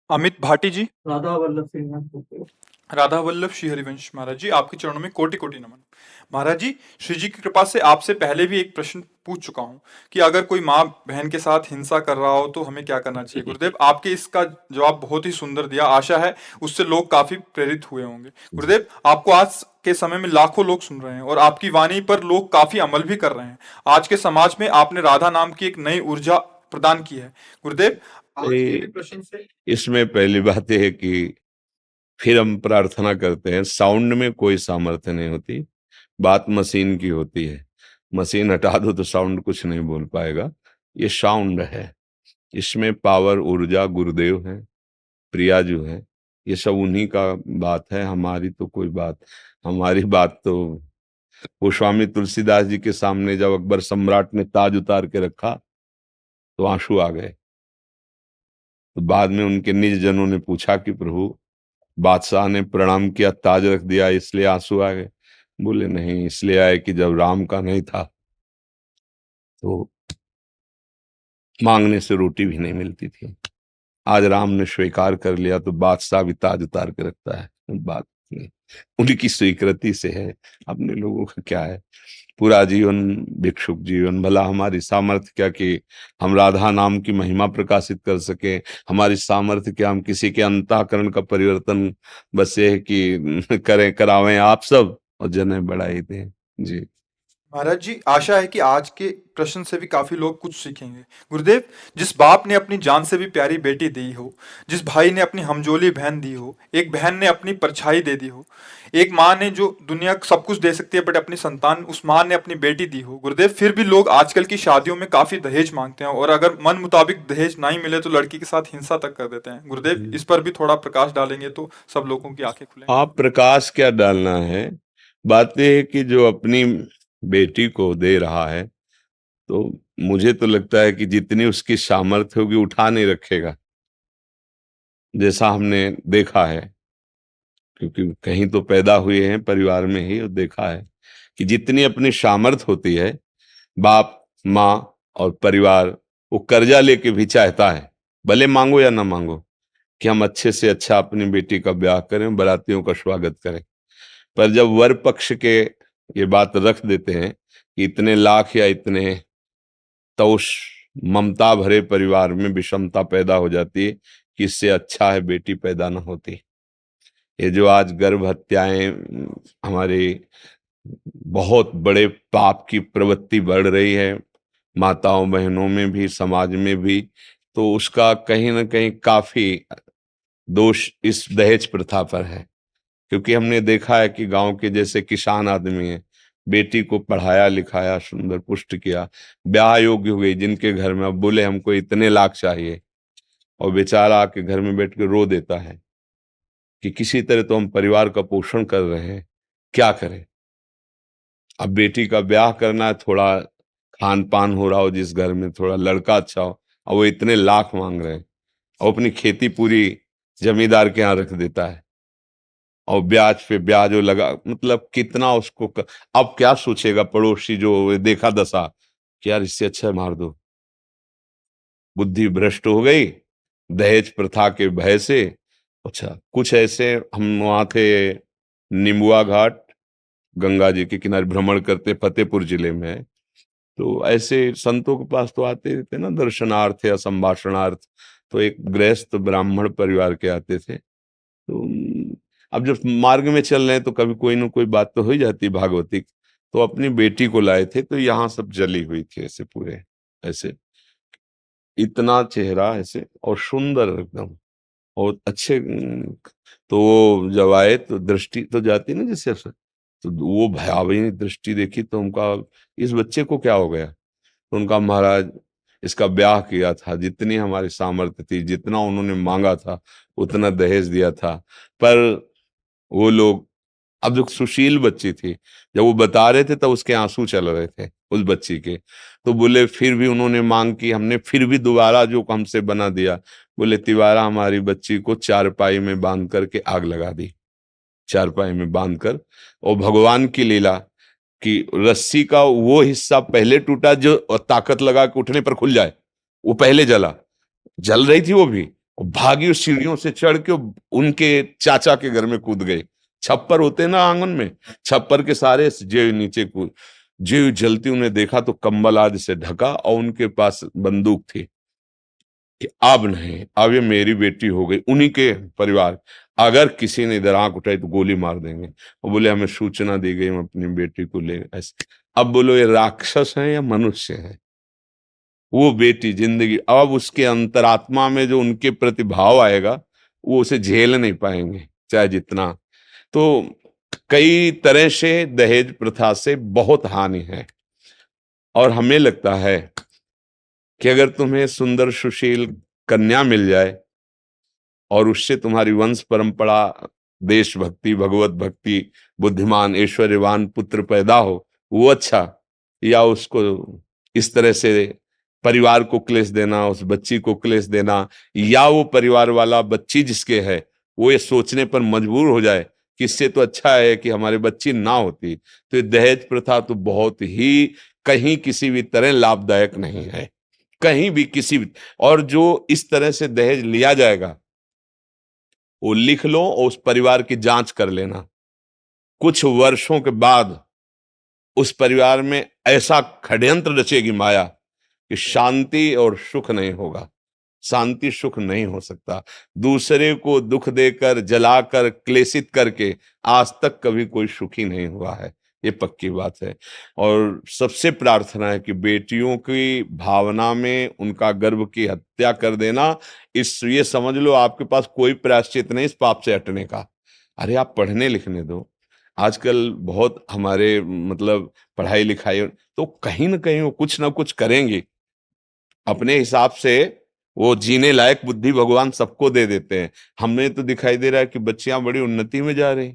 अमित भाटी जी। राधा वल्लभ सिंह। राधा वल्लभ श्री हरिवंश महाराज जी, आपके चरणों में कोटि कोटि नमन। महाराज जी, श्री जी की कृपा से आपसे पहले भी एक प्रश्न पूछ चुका हूं कि अगर कोई माँ बहन के साथ हिंसा कर रहा हो तो हमें क्या करना चाहिए। गुरुदेव, आपके इसका जवाब बहुत ही सुंदर दिया। आशा है उससे लोग काफी प्रेरित हुए होंगे। गुरुदेव, आपको आज के समय में लाखों लोग सुन रहे हैं और आपकी वाणी पर लोग काफी अमल भी कर रहे हैं। आज के समाज में आपने राधा नाम की एक नई ऊर्जा प्रदान की है। गुरुदेव, आज के भी प्रश्न से इसमें पहली बात यह है कि फिर हम प्रार्थना करते हैं, साउंड में कोई सामर्थ्य नहीं होती, बात मशीन की होती है। मशीन हटा दो तो साउंड कुछ नहीं बोल पाएगा। ये साउंड है, इसमें पावर, ऊर्जा गुरुदेव है, प्रिया जो है, ये सब उन्हीं का बात है। हमारी तो कोई बात, हमारी बात तो वो स्वामी तुलसीदास जी के सामने जब अकबर सम्राट ने ताज उतार के रखा तो आंसू आ गए। तो बाद में उनके निज जनों ने पूछा कि प्रभु, बादशाह ने प्रणाम किया, ताज रख दिया, इसलिए आंसू आ गए? बोले नहीं, इसलिए आए कि जब राम का नहीं था तो मांगने से रोटी भी नहीं मिलती थी। आज राम ने स्वीकार कर लिया तो बादशाह भी ताज उतार के रखता है। बात नहीं, उनकी स्वीकृति से है, अपने लोगों का क्या है। पूरा जीवन भिक्षुक जीवन, भला हमारी सामर्थ्य क्या कि हम राधा नाम की महिमा प्रकाशित कर सके? हमारी सामर्थ्य क्या हम किसी के अंतःकरण का परिवर्तन बस ये है कि करें, करावें आप सब और जने बढ़ाई दें जी। महाराज जी, आशा है कि आज के प्रश्न से भी काफी लोग कुछ सीखेंगे। गुरुदेव, जिस बाप ने अपनी जान से भी प्यारी बेटी दी हो, जिस भाई ने अपनी हमजोली बहन दी हो, एक बहन ने अपनी परछाई दे दी हो, एक माँ ने जो दुनिया सब कुछ दे सकती है बट अपनी संतान, उस माँ ने अपनी बेटी दी हो। गुरुदेव, फिर भी लोग आजकल की शादियों में काफी दहेज मांगते हैं और अगर मन मुताबिक दहेज नहीं मिले तो लड़की के साथ हिंसा तक कर देते हैं। गुरुदेव, इस पर भी थोड़ा प्रकाश डालेंगे तो सब लोगों की आंखें खुलेंगी। आप प्रकाश क्या डालना है, बात यह है कि जो अपनी बेटी को दे रहा है तो मुझे तो लगता है कि जितनी उसकी सामर्थ्य होगी उठा नहीं रखेगा, जैसा हमने देखा है। क्योंकि कहीं तो पैदा हुए हैं परिवार में ही, और देखा है कि जितनी अपनी सामर्थ्य होती है, बाप माँ और परिवार वो कर्जा लेके भी चाहता है, भले मांगो या ना मांगो, कि हम अच्छे से अच्छा अपनी बेटी का ब्याह करें, बारातियों का स्वागत करें। पर जब वर पक्ष के ये बात रख देते हैं कि इतने लाख या इतने, तो उस ममता भरे परिवार में विषमता पैदा हो जाती है कि इससे अच्छा है बेटी पैदा ना होती। ये जो आज गर्भ हत्याएं हमारे बहुत बड़े पाप की प्रवृत्ति बढ़ रही है, माताओं बहनों में भी समाज में भी, तो उसका कहीं ना कहीं काफी दोष इस दहेज प्रथा पर है। क्योंकि हमने देखा है कि गांव के जैसे किसान आदमी है, बेटी को पढ़ाया लिखाया, सुंदर पुष्ट किया, ब्याह योग्य हो गई, जिनके घर में अब बोले हमको इतने लाख चाहिए, और बेचारा आके घर में बैठ के रो देता है कि किसी तरह तो हम परिवार का पोषण कर रहे हैं, क्या करें। अब बेटी का ब्याह करना है, थोड़ा खान पान हो रहा हो जिस घर में, थोड़ा लड़का अच्छा हो, और वो इतने लाख मांग रहे हैं, और अपनी खेती पूरी जमींदार के यहाँ रख देता है, और ब्याज पे ब्याज वो लगा, मतलब कितना उसको अब क्या सोचेगा पड़ोसी जो देखा दशा कि यार इससे अच्छा मार दो। बुद्धि भ्रष्ट हो गई दहेज प्रथा के भय से। अच्छा, कुछ ऐसे हम वहां थे निम्बुआ घाट, गंगा जी के किनारे भ्रमण करते, फतेहपुर जिले में है। तो ऐसे संतों के पास तो आते रहते ना दर्शनार्थ या संभाषणार्थ। तो एक गृहस्थ ब्राह्मण परिवार के आते थे। तो अब जब मार्ग में चल रहे हैं तो कभी कोई ना कोई बात तो हो ही जाती है भागवतिक। तो अपनी बेटी को लाए थे, तो यहाँ सब जली हुई थी ऐसे पूरे, ऐसे इतना चेहरा ऐसे और सुंदर एकदम और अच्छे। तो वो जब आए तो दृष्टि तो जाती ना जैसे ऐसे, तो वो भयावही दृष्टि देखी तो उनका, इस बच्चे को क्या हो गया? तो उनका, महाराज इसका ब्याह किया था, जितनी हमारी सामर्थ्य थी, जितना उन्होंने मांगा था उतना दहेज दिया था। पर वो लोग, अब जो सुशील बच्ची थी, जब वो बता रहे थे तब उसके आंसू चल रहे थे उस बच्ची के। तो बोले फिर भी उन्होंने मांग की, हमने फिर भी दोबारा जो हमसे बना दिया। बोले तिवारा हमारी बच्ची को चारपाई में बांध करके आग लगा दी, चारपाई में बांध कर। और भगवान की लीला कि रस्सी का वो हिस्सा पहले टूटा जो ताकत लगा के उठने पर खुल जाए, वो पहले जला, जल रही थी वो भी, और भागी उस सीढ़ियों से चढ़ के उनके चाचा के घर में कूद गए। छप्पर होते ना आंगन में, छप्पर के सारे जे नीचे कूद, जे जलती उन्हें देखा तो कंबल आदि से ढका और उनके पास बंदूक थी कि अब नहीं, अब ये मेरी बेटी हो गई। उन्हीं के परिवार, अगर किसी ने इधर आंख उठाई तो गोली मार देंगे। वो बोले हमें सूचना दी गई, हम अपनी बेटी को ले ऐसे। अब बोलो ये राक्षस है या मनुष्य है? वो बेटी जिंदगी, अब उसके अंतरात्मा में जो उनके प्रति भाव आएगा वो उसे झेल नहीं पाएंगे चाहे जितना। तो कई तरह से दहेज प्रथा से बहुत हानि है। और हमें लगता है कि अगर तुम्हें सुंदर सुशील कन्या मिल जाए और उससे तुम्हारी वंश परंपरा, देशभक्ति, भगवत भक्ति, बुद्धिमान ऐश्वर्यवान पुत्र पैदा हो, वो अच्छा। या उसको इस तरह से परिवार को क्लेश देना, उस बच्ची को क्लेश देना, या वो परिवार वाला बच्ची जिसके है वो ये सोचने पर मजबूर हो जाए कि इससे तो अच्छा है कि हमारी बच्ची ना होती। तो ये दहेज प्रथा तो बहुत ही कहीं किसी भी तरह लाभदायक नहीं है, कहीं भी किसी भी। और जो इस तरह से दहेज लिया जाएगा वो लिख लो और उस परिवार की जांच कर लेना। कुछ वर्षों के बाद उस परिवार में ऐसा षड्यंत्र रचेगी माया कि शांति और सुख नहीं होगा, शांति सुख नहीं हो सकता। दूसरे को दुख देकर, जलाकर, क्लेशित करके आज तक कभी कोई सुखी नहीं हुआ है, ये पक्की बात है। और सबसे प्रार्थना है कि बेटियों की भावना में उनका गर्भ की हत्या कर देना, इस ये समझ लो आपके पास कोई प्रायश्चित नहीं इस पाप से हटने का। अरे आप पढ़ने लिखने दो। आजकल बहुत हमारे मतलब पढ़ाई लिखाई, तो कहीं ना कहीं वो कुछ ना कुछ करेंगे अपने हिसाब से। वो जीने लायक बुद्धि भगवान सबको दे देते हैं। हमें तो दिखाई दे रहा है कि बच्चियां बड़ी उन्नति में जा रही,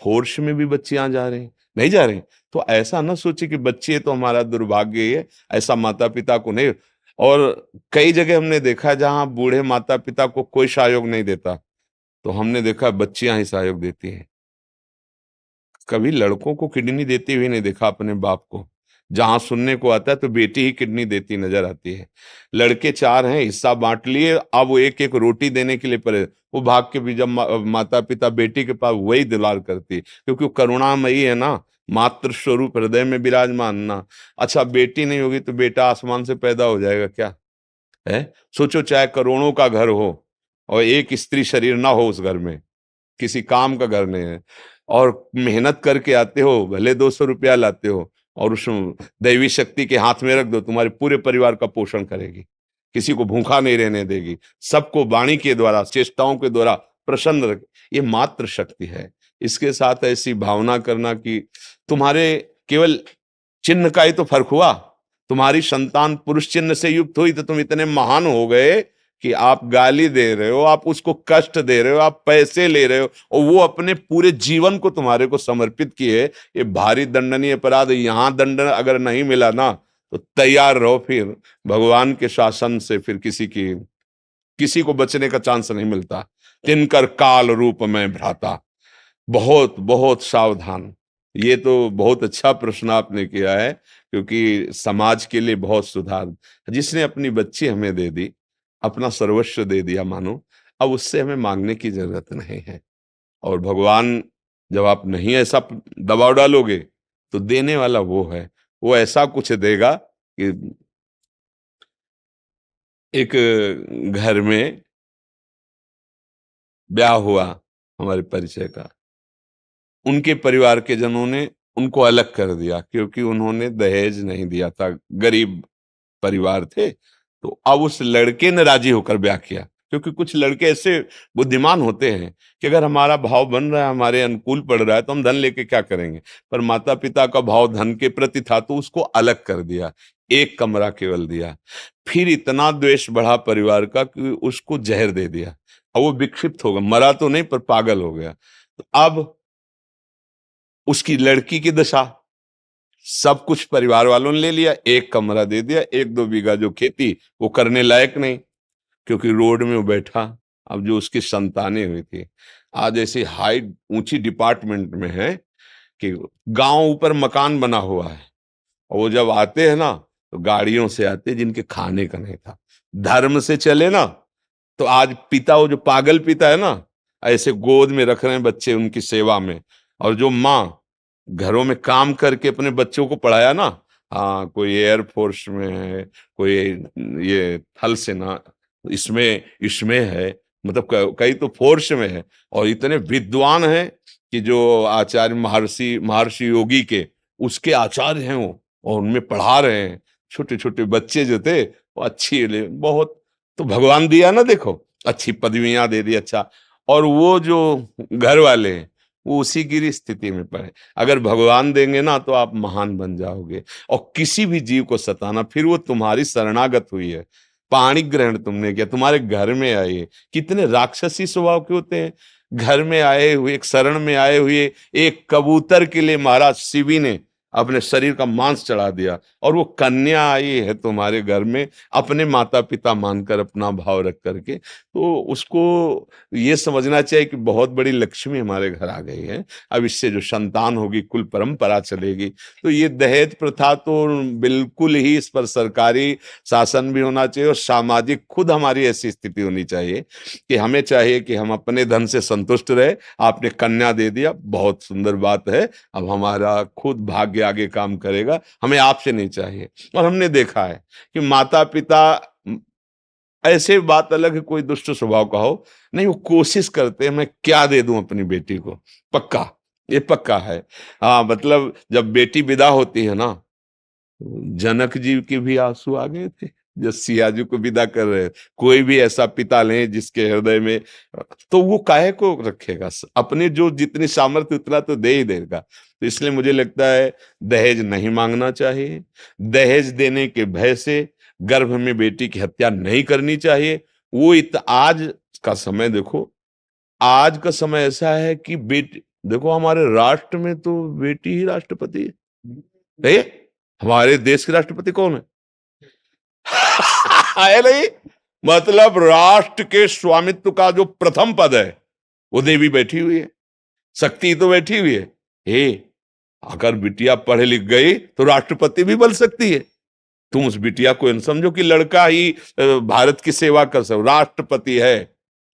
फोर्स में भी बच्चियां जा रही, नहीं जा रही। तो ऐसा ना सोचे कि बच्चे तो हमारा दुर्भाग्य है, ऐसा माता पिता को नहीं। और कई जगह हमने देखा जहां बूढ़े माता पिता को कोई सहयोग नहीं देता, तो हमने देखा बच्चियां ही सहयोग देती हैं। कभी लड़कों को किडनी देते हुए नहीं देखा अपने बाप को। जहां सुनने को आता है तो बेटी ही किडनी देती नजर आती है। लड़के चार हैं, हिस्सा बांट लिए, अब वो एक एक रोटी देने के लिए पड़े, वो भाग के भी जब माता पिता बेटी के पास वही दुलार करती है, क्योंकि वो करुणामयी है ना, मातृ स्वरूप हृदय में विराजमान ना। अच्छा बेटी नहीं होगी तो बेटा आसमान से पैदा हो जाएगा क्या है? सोचो चाहे करोड़ों का घर हो और एक स्त्री शरीर ना हो उस घर में, किसी काम का घर नहीं है, और मेहनत करके आते हो, भले 200 रुपया लाते हो और उस दैवी शक्ति के हाथ में रख दो, तुम्हारे पूरे परिवार का पोषण करेगी, किसी को भूखा नहीं रहने देगी, सबको वाणी के द्वारा, चेष्टाओं के द्वारा प्रसन्न रख। ये मात्र शक्ति है। इसके साथ ऐसी भावना करना कि तुम्हारे केवल चिन्ह का ही तो फर्क हुआ, तुम्हारी संतान पुरुष चिन्ह से युक्त हुई तो तुम इतने महान हो गए कि आप गाली दे रहे हो, आप उसको कष्ट दे रहे हो, आप पैसे ले रहे हो, और वो अपने पूरे जीवन को तुम्हारे को समर्पित किए। ये भारी दंडनीय अपराध है। यहां दंड अगर नहीं मिला ना तो तैयार रहो, फिर भगवान के शासन से फिर किसी को बचने का चांस नहीं मिलता। तिनकर काल रूप में भ्राता, बहुत बहुत सावधान। ये तो बहुत अच्छा प्रश्न आपने किया है, क्योंकि समाज के लिए बहुत सुधार। जिसने अपनी बच्ची हमें दे दी, अपना सर्वस्व दे दिया मानो, अब उससे हमें मांगने की जरूरत नहीं है। और भगवान, जब आप नहीं ऐसा दबाव डालोगे तो देने वाला वो है, वो ऐसा कुछ देगा कि एक घर में ब्याह हुआ हमारे परिचय का, उनके परिवार के जनों ने उनको अलग कर दिया क्योंकि उन्होंने दहेज नहीं दिया था, गरीब परिवार थे। तो अब उस लड़के ने राजी होकर ब्याह किया, क्योंकि कुछ लड़के ऐसे बुद्धिमान होते हैं कि अगर हमारा भाव बन रहा है, हमारे अनुकूल पड़ रहा है, तो हम धन लेके क्या करेंगे। पर माता पिता का भाव धन के प्रति था तो उसको अलग कर दिया, एक कमरा केवल दिया। फिर इतना द्वेष बढ़ा परिवार का कि उसको जहर दे दिया, और वो विक्षिप्त हो गया, मरा तो नहीं पर पागल हो गया। तो अब उसकी लड़की की दशा, सब कुछ परिवार वालों ने ले लिया, एक कमरा दे दिया, 1-2 बीघा जो खेती वो करने लायक नहीं, क्योंकि रोड में वो बैठा। अब जो उसकी संतानें हुई थी, आज ऐसी हाई ऊंची डिपार्टमेंट में है कि गांव ऊपर मकान बना हुआ है, और वो जब आते हैं ना तो गाड़ियों से आते जिनके खाने का नहीं था। धर्म से चले ना तो आज पिता, वो जो पागल पिता है ना, ऐसे गोद में रख रहे हैं बच्चे उनकी सेवा में, और जो माँ घरों में काम करके अपने बच्चों को पढ़ाया ना, हाँ, कोई एयरफोर्स में है, कोई ये थल सेना इसमें इसमें है, मतलब कई तो फोर्स में है, और इतने विद्वान हैं कि जो आचार्य महर्षि महर्षि योगी के उसके आचार्य हैं वो, और उनमें पढ़ा रहे हैं छोटे छोटे बच्चे जो थे, वो अच्छी बहुत, तो भगवान दिया ना, देखो अच्छी पदवियां दे दी, अच्छा। और वो जो घर वाले हैं वो उसी की स्थिति में पड़े। अगर भगवान देंगे ना तो आप महान बन जाओगे, और किसी भी जीव को सताना, फिर वो तुम्हारी शरणागत हुई है, पाणी ग्रहण तुमने किया, तुम्हारे घर में आए, कितने राक्षसी स्वभाव के होते हैं। घर में आए हुए, एक शरण में आए हुए एक कबूतर के लिए महाराज शिवी ने अपने शरीर का मांस चढ़ा दिया, और वो कन्या आई है तुम्हारे घर में अपने माता पिता मानकर, अपना भाव रख करके, तो उसको ये समझना चाहिए कि बहुत बड़ी लक्ष्मी हमारे घर आ गई है, अब इससे जो संतान होगी कुल परंपरा चलेगी। तो ये दहेज प्रथा तो बिल्कुल ही, इस पर सरकारी शासन भी होना चाहिए, और सामाजिक खुद हमारी ऐसी स्थिति होनी चाहिए कि हमें चाहिए कि हम अपने धन से संतुष्ट रहे। आपने कन्या दे दिया, बहुत सुंदर बात है, अब हमारा खुद भाग्य आगे काम करेगा, हमें आपसे नहीं चाहिए। और हमने देखा है कि माता पिता, ऐसे बात अलग है कोई दुष्ट स्वभाव का हो, नहीं, वो कोशिश करते हैं मैं क्या दे दूं अपनी बेटी को, पक्का, ये पक्का है। हाँ, मतलब जब बेटी विदा होती है ना, जनक जी के भी आंसू आ गए थे जब सिया जी को विदा कर रहे। कोई भी ऐसा पिता लें जिसके हृदय में, तो वो काहे को रखेगा, अपने जो जितनी सामर्थ्य उतना तो दे ही देगा। तो इसलिए मुझे लगता है दहेज नहीं मांगना चाहिए, दहेज देने के भय से गर्भ में बेटी की हत्या नहीं करनी चाहिए। वो आज का समय देखो, आज का समय ऐसा है कि बेटी, देखो हमारे राष्ट्र में तो बेटी ही राष्ट्रपति है। हमारे देश के राष्ट्रपति कौन है? है नहीं, मतलब राष्ट्र के स्वामित्व का जो प्रथम पद है वो देवी बैठी हुई है, शक्ति तो बैठी हुई है। अगर बिटिया पढ़ लिख गई तो राष्ट्रपति भी बन सकती है। तुम उस बिटिया को समझो कि लड़का ही भारत की सेवा कर सकता, राष्ट्रपति है,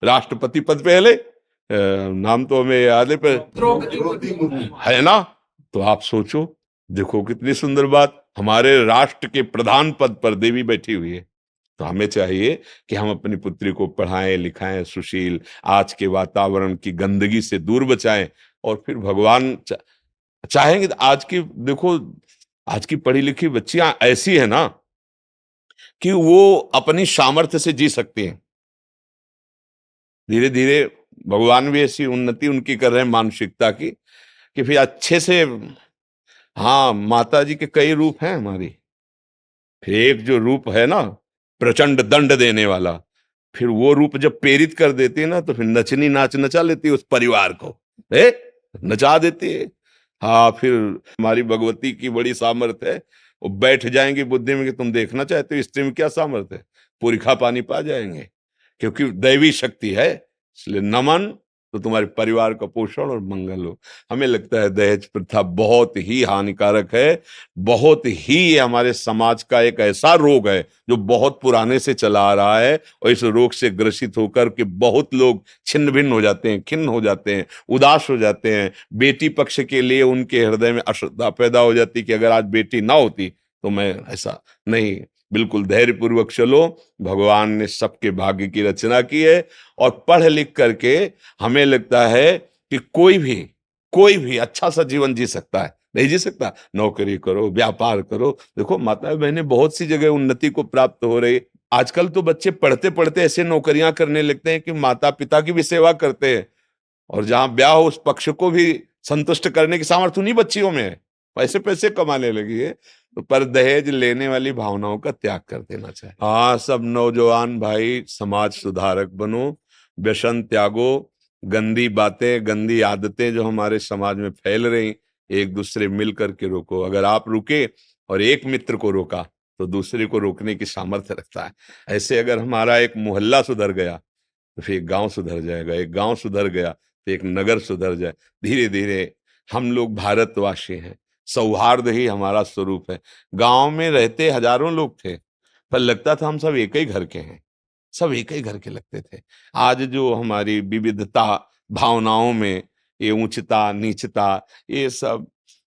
राष्ट्रपति पद पे नाम तो हमें याद है ना। तो आप सोचो, देखो कितनी सुंदर बात, हमारे राष्ट्र के प्रधान पद पर देवी बैठी हुई है। तो हमें चाहिए कि हम अपनी पुत्री को पढ़ाएं लिखाएं, सुशील, आज के वातावरण की गंदगी से दूर बचाएं, और फिर भगवान चाहेंगे तो आज की, देखो आज की पढ़ी लिखी बच्चियां ऐसी है ना कि वो अपनी सामर्थ्य से जी सकती हैं। धीरे धीरे भगवान भी ऐसी उन्नति उनकी कर रहे हैं मानसिकता की कि फिर अच्छे से, हाँ, माता जी के कई रूप हैं हमारी। फिर एक जो रूप है ना प्रचंड दंड देने वाला, फिर वो रूप जब प्रेरित कर देती है ना, तो फिर नचनी नाच नचा लेती है उस परिवार को, नचा देती है। हाँ, फिर हमारी भगवती की बड़ी सामर्थ्य है, वो बैठ जाएंगे बुद्धि में कि तुम देखना चाहते हो स्त्री में क्या सामर्थ्य है, पूरी खा पानी पा जाएंगे, क्योंकि दैवी शक्ति है। इसलिए नमन, तो तुम्हारे परिवार का पोषण और मंगल हो। हमें लगता है दहेज प्रथा बहुत ही हानिकारक है, बहुत ही ये हमारे समाज का एक ऐसा रोग है जो बहुत पुराने से चला आ रहा है, और इस रोग से ग्रसित होकर के बहुत लोग छिन्न भिन्न हो जाते हैं, खिन्न हो जाते हैं, उदास हो जाते हैं। बेटी पक्ष के लिए उनके हृदय में अश्रद्धा पैदा हो जाती कि अगर आज बेटी ना होती तो मैं ऐसा नहीं। बिल्कुल धैर्यपूर्वक चलो, भगवान ने सबके भाग्य की रचना की है, और पढ़ लिख करके हमें लगता है कि कोई भी अच्छा सा जीवन जी सकता है। नहीं जी सकता? नौकरी करो, व्यापार करो। देखो माता बहनें बहुत सी जगह उन्नति को प्राप्त हो रही। आजकल तो बच्चे पढ़ते पढ़ते ऐसे नौकरियां करने लगते हैं कि माता पिता की भी सेवा करते हैं, और जहां ब्याह हो उस पक्ष को भी संतुष्ट करने की सामर्थ्य उन्हीं बच्चियों में है, पैसे पैसे कमाने लगी है। तो पर दहेज लेने वाली भावनाओं का त्याग कर देना चाहिए। हाँ, सब नौजवान भाई समाज सुधारक बनो, व्यसन त्यागो, गंदी बातें गंदी आदतें जो हमारे समाज में फैल रही, एक दूसरे मिल करके रोको। अगर आप रुके और एक मित्र को रोका तो दूसरे को रोकने की सामर्थ्य रखता है। ऐसे अगर हमारा एक मोहल्ला सुधर गया तो फिर एक गांव सुधर जाएगा, एक गांव सुधर गया तो एक नगर सुधर जाए। धीरे धीरे हम लोग भारतवासी हैं, सौहार्द ही हमारा स्वरूप है। गांव में रहते हजारों लोग थे, पर लगता था हम सब एक ही घर के हैं। सब एक ही घर के लगते थे। आज जो हमारी विविधता भावनाओं में, ये ऊंचता नीचता, ये सब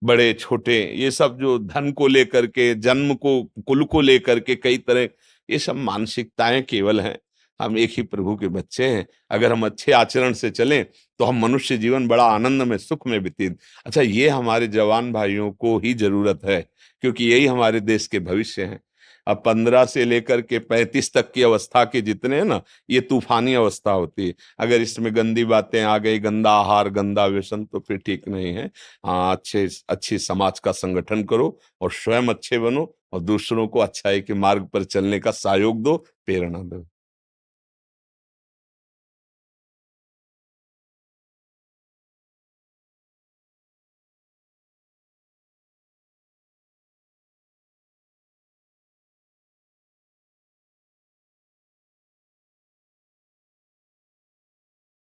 बड़े छोटे, ये सब जो धन को लेकर के, जन्म को, कुल को लेकर के कई तरह, ये सब मानसिकताएं केवल हैं। हम एक ही प्रभु के बच्चे हैं। अगर हम अच्छे आचरण से चलें तो हम मनुष्य जीवन बड़ा आनंद में, सुख में व्यतीत। अच्छा, ये हमारे जवान भाइयों को ही जरूरत है, क्योंकि यही हमारे देश के भविष्य हैं। अब 15 से लेकर के 35 तक की अवस्था के जितने हैं ना, ये तूफानी अवस्था होती है। अगर इसमें गंदी बातें आ गई, गंदा आहार, गंदा व्यसन, तो फिर ठीक नहीं है। हाँ, अच्छी समाज का संगठन करो और स्वयं अच्छे बनो और दूसरों को अच्छाई के मार्ग पर चलने का सहयोग दो, प्रेरणा दो।